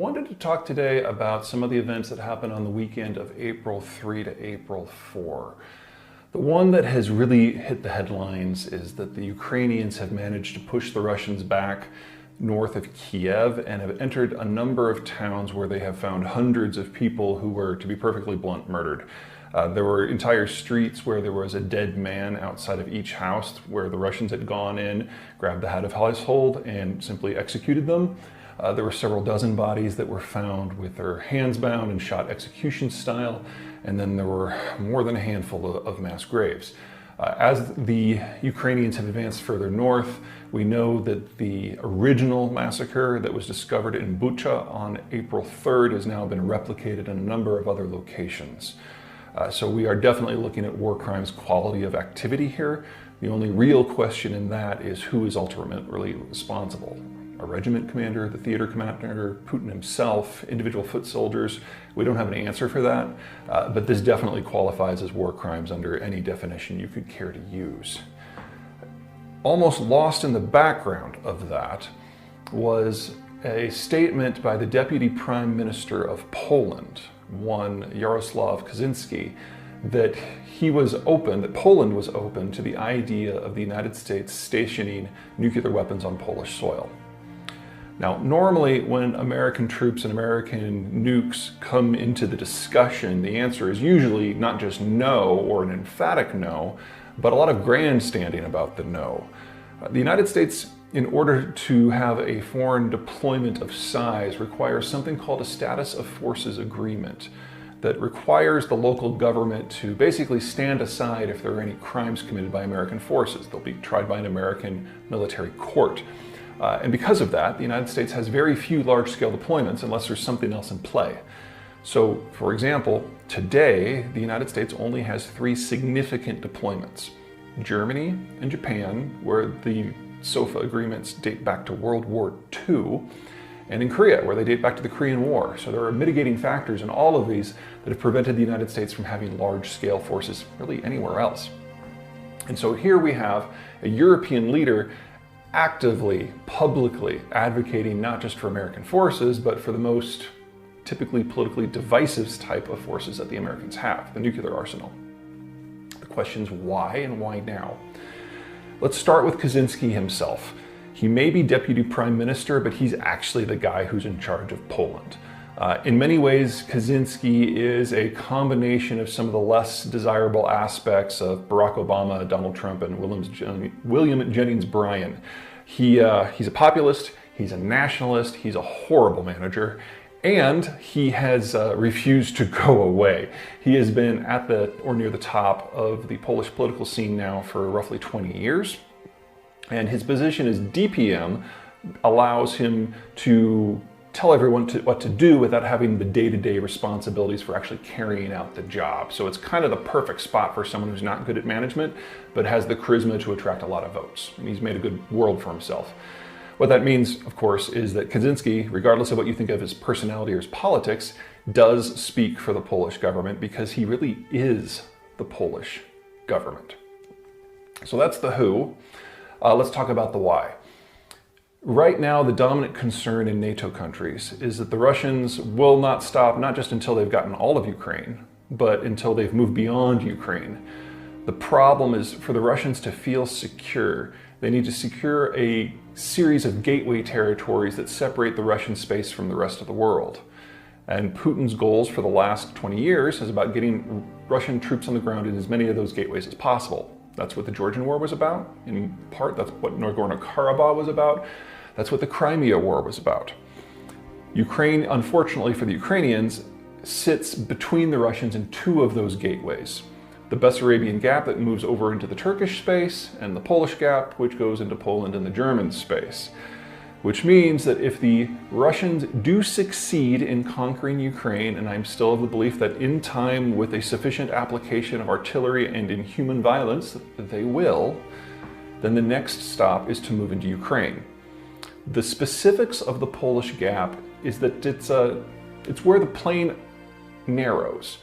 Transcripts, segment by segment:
Wanted to talk today about some of the events that happened on the weekend of April 3 to April 4. The one that has really hit the headlines is that the Ukrainians have managed to push the Russians back north of Kiev and have entered a number of towns where they have found hundreds of people who were, to be perfectly blunt, murdered. There were entire streets where there was a dead man outside of each house where the Russians had gone in, grabbed the head of household, and simply executed them. There were several dozen bodies that were found with their hands bound and shot execution style, and then there were more than a handful of mass graves. As the Ukrainians have advanced further north, we know that the original massacre that was discovered in Bucha on April 3rd has now been replicated in a number of other locations. So we are definitely looking at war crimes quality of activity here. The only real question in that is who is ultimately responsible. A regiment commander, the theater commander, Putin himself, individual foot soldiers. We don't have an answer for that, but this definitely qualifies as war crimes under any definition you could care to use. Almost lost in the background of that was a statement by the Deputy Prime Minister of Poland, one Jarosław Kaczynski, that Poland was open to the idea of the United States stationing nuclear weapons on Polish soil. Now, normally when American troops and American nukes come into the discussion, the answer is usually not just no or an emphatic no, but a lot of grandstanding about the no. The United States, in order to have a foreign deployment of size, requires something called a status of forces agreement that requires the local government to basically stand aside if there are any crimes committed by American forces. They'll be tried by an American military court. And because of that, the United States has very few large-scale deployments unless there's something else in play. So, for example, today, the United States only has 3 significant deployments. Germany and Japan, where the SOFA agreements date back to World War II, and in Korea, where they date back to the Korean War. So there are mitigating factors in all of these that have prevented the United States from having large-scale forces really anywhere else. And so here we have a European leader actively, publicly advocating not just for American forces, but for the most typically politically divisive type of forces that the Americans have, the nuclear arsenal. The question is why and why now? Let's start with Kaczynski himself. He may be deputy prime minister, but he's actually the guy who's in charge of Poland. In many ways, Kaczynski is a combination of some of the less desirable aspects of Barack Obama, Donald Trump, and William Jennings Bryan. He's a populist, he's a nationalist, he's a horrible manager, and he has refused to go away. He has been at the or near the top of the Polish political scene now for roughly 20 years. And his position as DPM allows him to tell everyone what to do without having the day-to-day responsibilities for actually carrying out the job. So it's kind of the perfect spot for someone who's not good at management, but has the charisma to attract a lot of votes. And he's made a good world for himself. What that means, of course, is that Kaczynski, regardless of what you think of his personality or his politics, does speak for the Polish government because he really is the Polish government. So that's the who. Let's talk about the why. Right now, the dominant concern in NATO countries is that the Russians will not stop, not just until they've gotten all of Ukraine, but until they've moved beyond Ukraine. The problem is for the Russians to feel secure, they need to secure a series of gateway territories that separate the Russian space from the rest of the world. And Putin's goals for the last 20 years is about getting Russian troops on the ground in as many of those gateways as possible. That's what the Georgian War was about. In part, that's what Nagorno-Karabakh was about. That's what the Crimea War was about. Ukraine, unfortunately for the Ukrainians, sits between the Russians in 2 of those gateways. The Bessarabian Gap that moves over into the Turkish space, and the Polish Gap, which goes into Poland and the German space. Which means that if the Russians do succeed in conquering Ukraine, and I'm still of the belief that in time with a sufficient application of artillery and inhuman violence, they will, then the next stop is to move into Ukraine. The specifics of the Polish Gap is that it's where the plain narrows.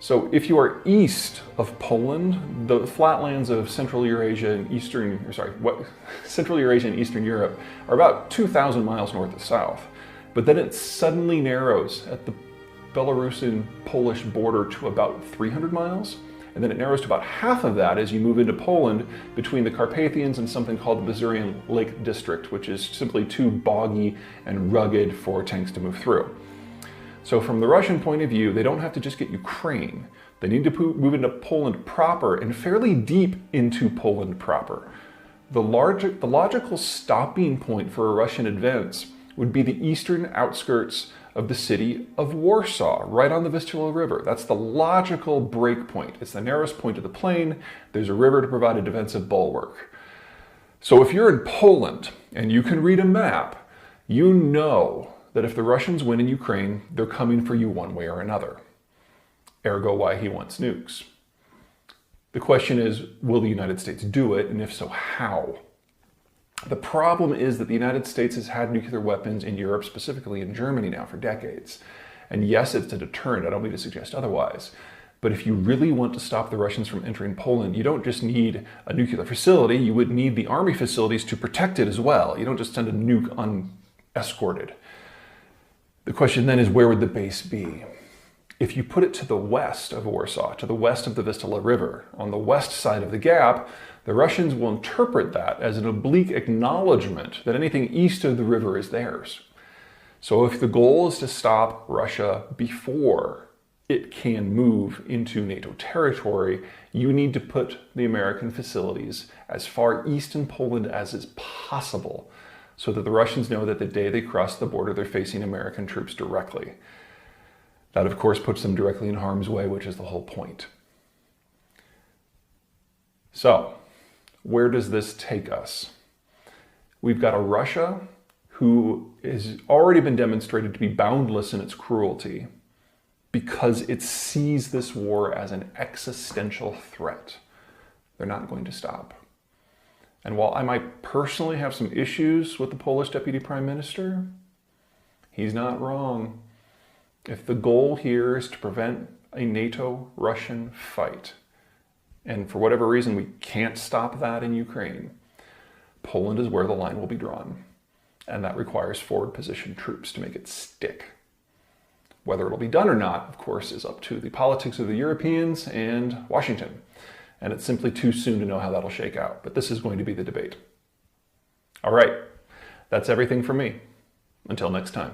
So if you are east of Poland, the flatlands of Central Eurasia and Eastern Europe are about 2,000 miles north to south. But then it suddenly narrows at the Belarusian-Polish border to about 300 miles. And then it narrows to about half of that as you move into Poland between the Carpathians and something called the Masurian Lake District, which is simply too boggy and rugged for tanks to move through. So from the Russian point of view, they don't have to just get Ukraine. They need to move into Poland proper and fairly deep into Poland proper. The logical stopping point for a Russian advance would be the eastern outskirts of the city of Warsaw, right on the Vistula River. That's the logical break point. It's the narrowest point of the plain. There's a river to provide a defensive bulwark. So if you're in Poland and you can read a map, you know that if the Russians win in Ukraine, they're coming for you one way or another. Ergo, why he wants nukes. The question is, will the United States do it? And if so, how? The problem is that the United States has had nuclear weapons in Europe, specifically in Germany now for decades. And yes, it's a deterrent. I don't mean to suggest otherwise. But if you really want to stop the Russians from entering Poland, you don't just need a nuclear facility, you would need the army facilities to protect it as well. You don't just send a nuke unescorted. The question then is, where would the base be? If you put it to the west of Warsaw, to the west of the Vistula River, on the west side of the gap, the Russians will interpret that as an oblique acknowledgement that anything east of the river is theirs. So if the goal is to stop Russia before it can move into NATO territory, you need to put the American facilities as far east in Poland as is possible, so that the Russians know that the day they cross the border, they're facing American troops directly. That, of course, puts them directly in harm's way, which is the whole point. So, where does this take us? We've got a Russia who has already been demonstrated to be boundless in its cruelty because it sees this war as an existential threat. They're not going to stop. And while I might personally have some issues with the Polish Deputy Prime Minister, he's not wrong. If the goal here is to prevent a NATO-Russian fight, and for whatever reason we can't stop that in Ukraine, Poland is where the line will be drawn. And that requires forward position troops to make it stick. Whether it'll be done or not, of course, is up to the politics of the Europeans and Washington. And it's simply too soon to know how that'll shake out. But this is going to be the debate. All right, that's everything from me. Until next time.